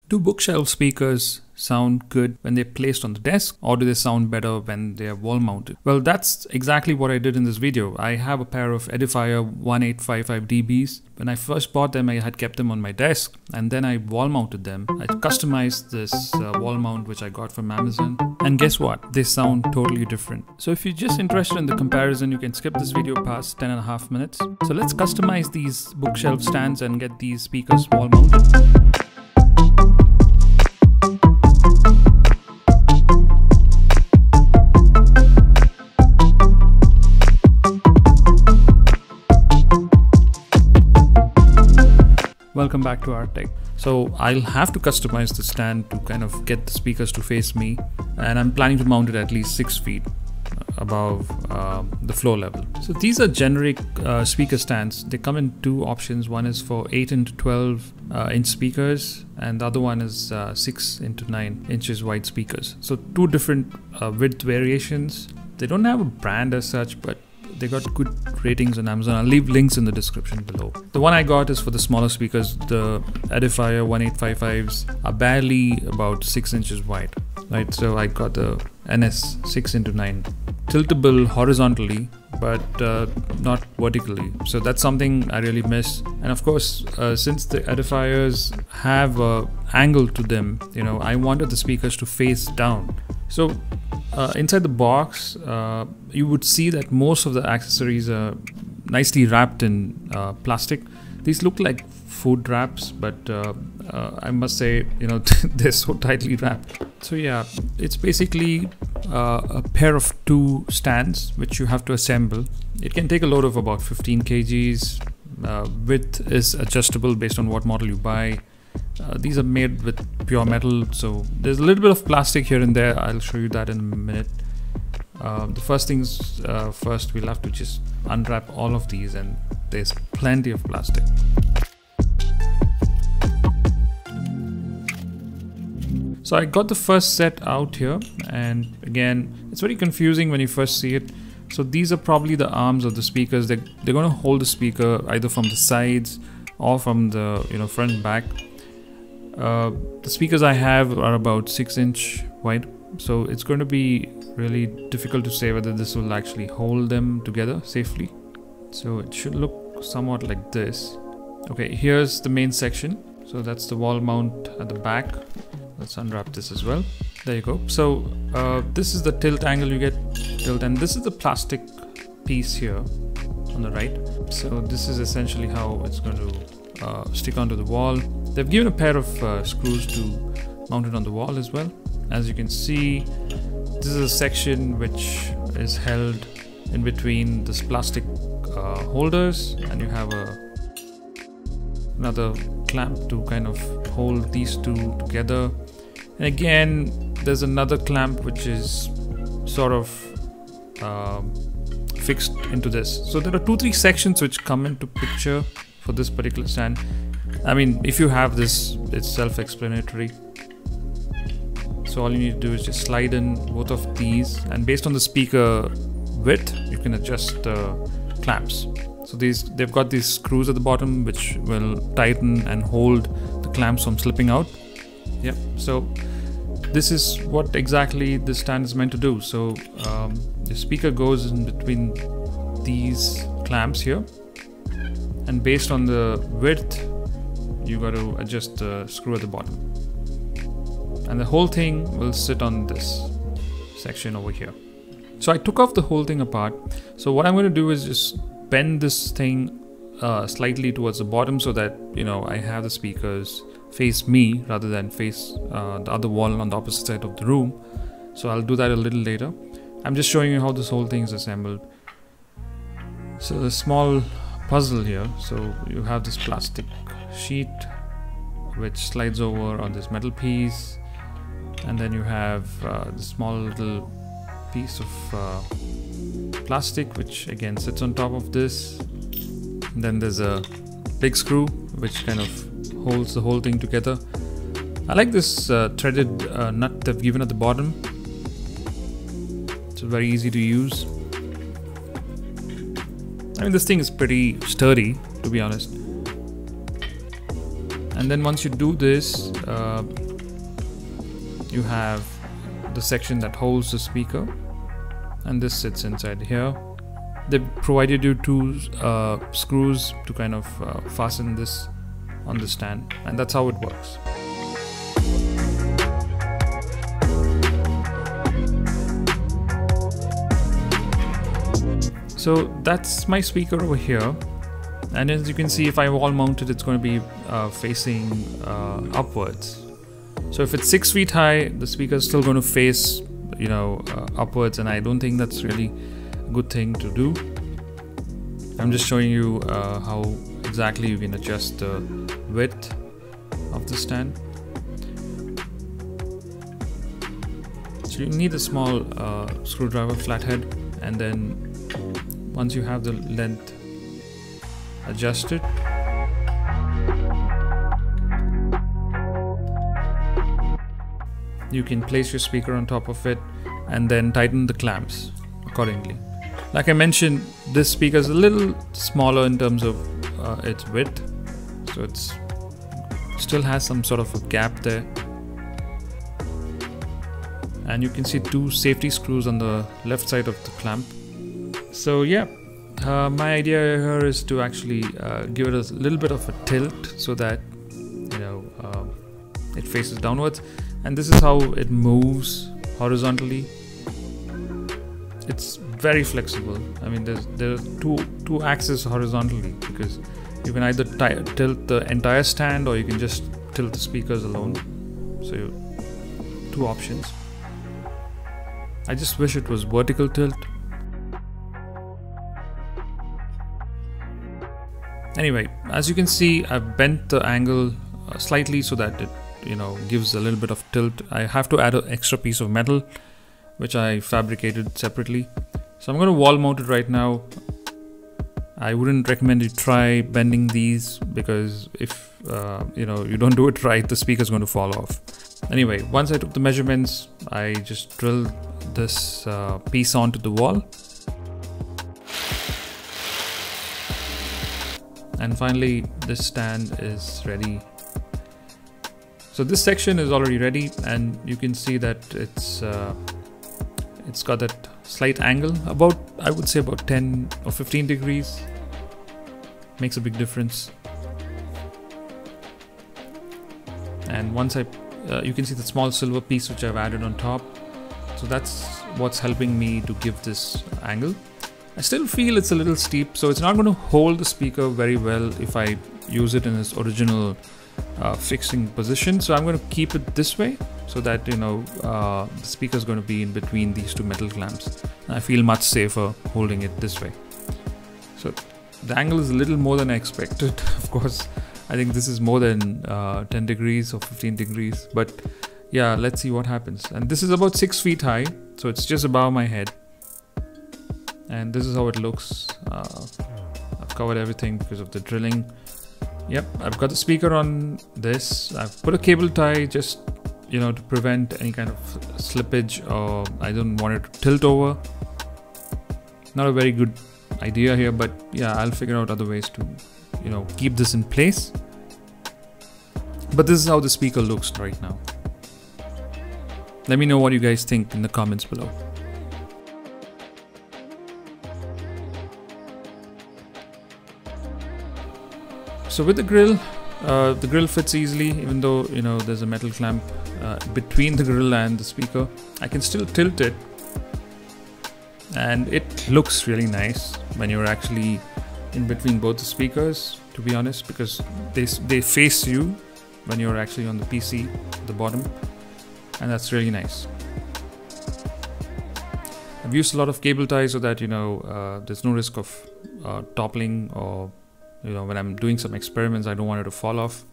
Do bookshelf speakers sound good when they're placed on the desk, or do they sound better when they're wall mounted? Well, that's exactly what I did in this video. I have a pair of Edifier R1855DBs. When I first bought them, I had kept them on my desk, and then I wall mounted them. I customized this wall mount which I got from Amazon, and guess what? They sound totally different. So if you're just interested in the comparison, you can skip this video past 10.5 minutes. So let's customize these bookshelf stands and get these speakers wall mounted. Welcome back to rTech. So I'll have to customize the stand to kind of get the speakers to face me, and I'm planning to mount it at least 6 feet above the floor level. So these are generic speaker stands. They come in two options. One is for 8 into 12 inch speakers, and the other one is 6 into 9 inches wide speakers. So two different width variations. They don't have a brand as such, but they got good ratings on Amazon. I'll leave links in the description below. The one I got is for the smaller speakers. The Edifier 1855s are barely about 6 inches wide, right? So I got the NS 6 into 9, tiltable horizontally, but not vertically. So that's something I really miss. And of course, since the Edifiers have an angle to them, you know, I wanted the speakers to face down. So inside the box, you would see that most of the accessories are nicely wrapped in plastic. These look like food wraps, but I must say, you know, they're so tightly wrapped. So yeah, it's basically a pair of two stands which you have to assemble. It can take a load of about 15 kgs. Width is adjustable based on what model you buy. These are made with pure metal, so there's a little bit of plastic here and there. I'll show you that in a minute. The first things first, we'll have to just unwrap all of these, and there's plenty of plastic. So I got the first set out here, and again, it's very confusing when you first see it. So these are probably the arms of the speakers. They're going to hold the speaker either from the sides or from the front and back. The speakers I have are about 6 inch wide, so it's going to be really difficult to say whether this will actually hold them together safely. So it should look somewhat like this. Okay, here's the main section. So that's the wall mount at the back. Let's unwrap this as well. There you go. So this is the tilt angle you get, and this is the plastic piece here on the right. So this is essentially how it's going to stick onto the wall. They've given a pair of screws to mount it on the wall as well. As you can see, this is a section which is held in between this plastic holders, and you have another clamp to kind of hold these two together. And again, there's another clamp which is sort of fixed into this. So there are 2-3 sections which come into picture for this particular stand. I mean, if you have this, it's self-explanatory. So all you need to do is just slide in both of these, and based on the speaker width, you can adjust the clamps. So they've got these screws at the bottom which will tighten and hold the clamps from slipping out. Yeah, so this is what exactly this stand is meant to do. So the speaker goes in between these clamps here, and based on the width, you got to adjust the screw at the bottom, and the whole thing will sit on this section over here. So I took off the whole thing apart. So what I'm going to do is just bend this thing slightly towards the bottom, so that I have the speakers face me rather than face the other wall on the opposite side of the room. So I'll do that a little later. I'm just showing you how this whole thing is assembled. So the small puzzle here. So you have this plastic sheet which slides over on this metal piece, and then you have this small little piece of plastic which again sits on top of this, and then there's a big screw which kind of holds the whole thing together. I like this threaded nut they've given at the bottom. It's very easy to use. I mean, this thing is pretty sturdy, to be honest. And then once you do this, you have the section that holds the speaker, and this sits inside here. They provided you two screws to kind of fasten this on the stand, and that's how it works. So that's my speaker over here, and as you can see, if I wall mount it, it's going to be facing upwards. So if it's 6 feet high, the speaker is still going to face, you know, upwards, and I don't think that's really a good thing to do. I'm just showing you how exactly you can adjust the width of the stand. So you need a small screwdriver flathead, and then once you have the length adjusted, you can place your speaker on top of it and then tighten the clamps accordingly. Like I mentioned, this speaker is a little smaller in terms of its width, so it's still has some sort of a gap there, and you can see two safety screws on the left side of the clamp. So yeah, my idea here is to actually give it a little bit of a tilt so that, you know, it faces downwards, and this is how it moves horizontally. It's very flexible. I mean, there are two axes horizontally, because you can either tilt the entire stand, or you can just tilt the speakers alone. So two options. I just wish it was vertical tilt. Anyway, as you can see, I've bent the angle slightly so that it, you know, gives a little bit of tilt. I have to add an extra piece of metal, which I fabricated separately. So I'm going to wall mount it right now. I wouldn't recommend you try bending these, because if you know, you don't do it right, the speaker is going to fall off. Anyway, once I took the measurements, I just drilled this piece onto the wall. And finally, this stand is ready. So this section is already ready, and you can see that it's got that slight angle, about, I would say about 10 or 15 degrees. Makes a big difference. And once you can see the small silver piece which I've added on top. So that's what's helping me to give this angle. I still feel it's a little steep, so it's not going to hold the speaker very well if I use it in its original fixing position. So I'm going to keep it this way, so that, you know, the speaker is going to be in between these two metal clamps. And I feel much safer holding it this way. So the angle is a little more than I expected. Of course, I think this is more than 10 degrees or 15 degrees, but yeah, let's see what happens. And this is about 6 feet high, so it's just above my head. And this is how it looks. I've covered everything because of the drilling. Yep, I've got the speaker on this. I've put a cable tie, just, you know, to prevent any kind of slippage, or I don't want it to tilt over. Not a very good idea here, but yeah, I'll figure out other ways to, you know, keep this in place. But this is how the speaker looks right now. Let me know what you guys think in the comments below. So with the grill fits easily, even though, you know, there's a metal clamp between the grill and the speaker. I can still tilt it, and it looks really nice when you're actually in between both the speakers, to be honest, because they face you when you're actually on the PC at the bottom, and that's really nice. I've used a lot of cable ties so that, you know, there's no risk of toppling, or, you know, when I'm doing some experiments, I don't want it to fall off.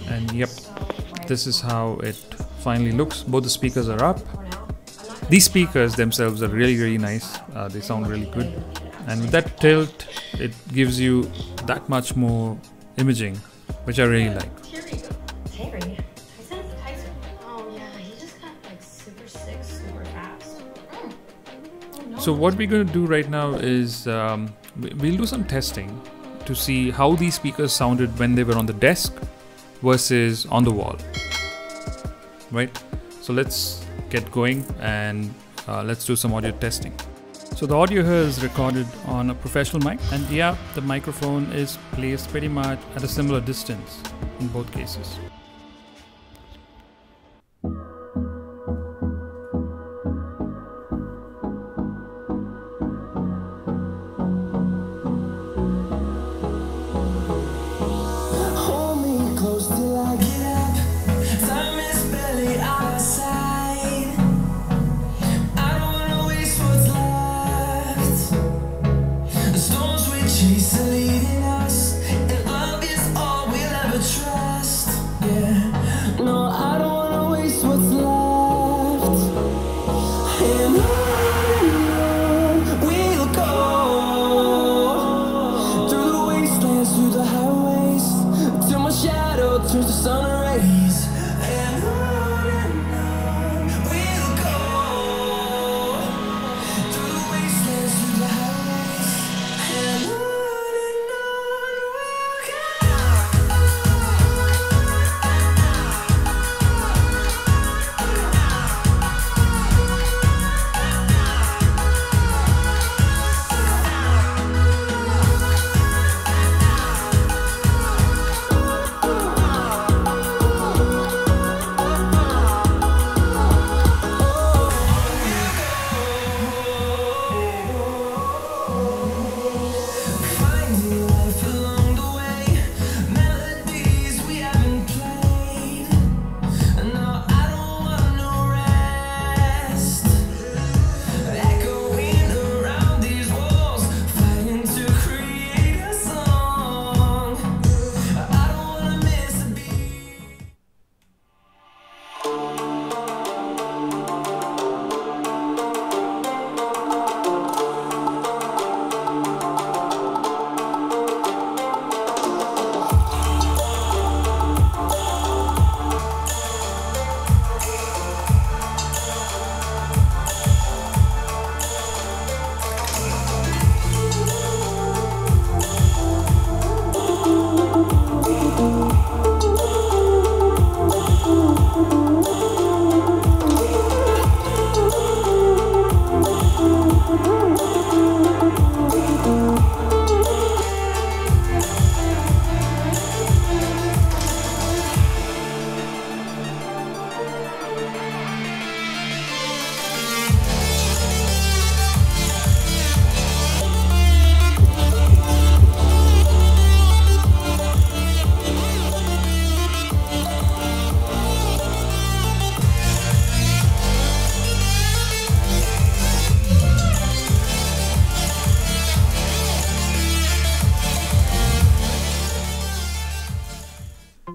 And yep, this is how it finally looks. Both the speakers are up. These speakers themselves are really, really nice. They sound really good. And with that tilt, it gives you that much more imaging, which I really like. So what we're going to do right now is we'll do some testing to see how these speakers sounded when they were on the desk versus on the wall, right? So let's get going and let's do some audio testing. So the audio here is recorded on a professional mic, and yeah, the microphone is placed pretty much at a similar distance in both cases.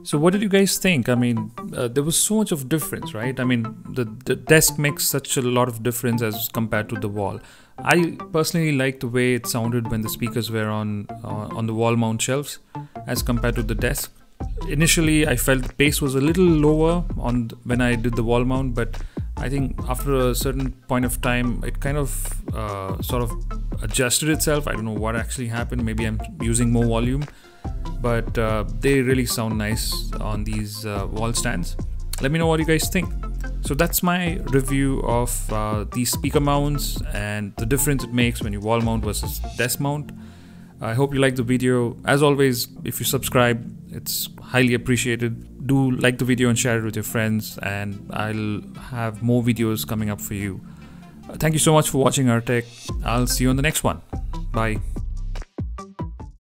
So what did you guys think? I mean, there was so much of difference, right? I mean, the desk makes such a lot of difference as compared to the wall. I personally like the way it sounded when the speakers were on the wall mount shelves as compared to the desk. Initially, I felt the bass was a little lower when I did the wall mount, but I think after a certain point of time, it kind of sort of adjusted itself. I don't know what actually happened. Maybe I'm using more volume. But they really sound nice on these wall stands. Let me know what you guys think. So that's my review of these speaker mounts and the difference it makes when you wall mount versus desk mount. I hope you liked the video. As always, if you subscribe, it's highly appreciated. Do like the video and share it with your friends, and I'll have more videos coming up for you. Thank you so much for watching rTech. I'll see you on the next one. Bye.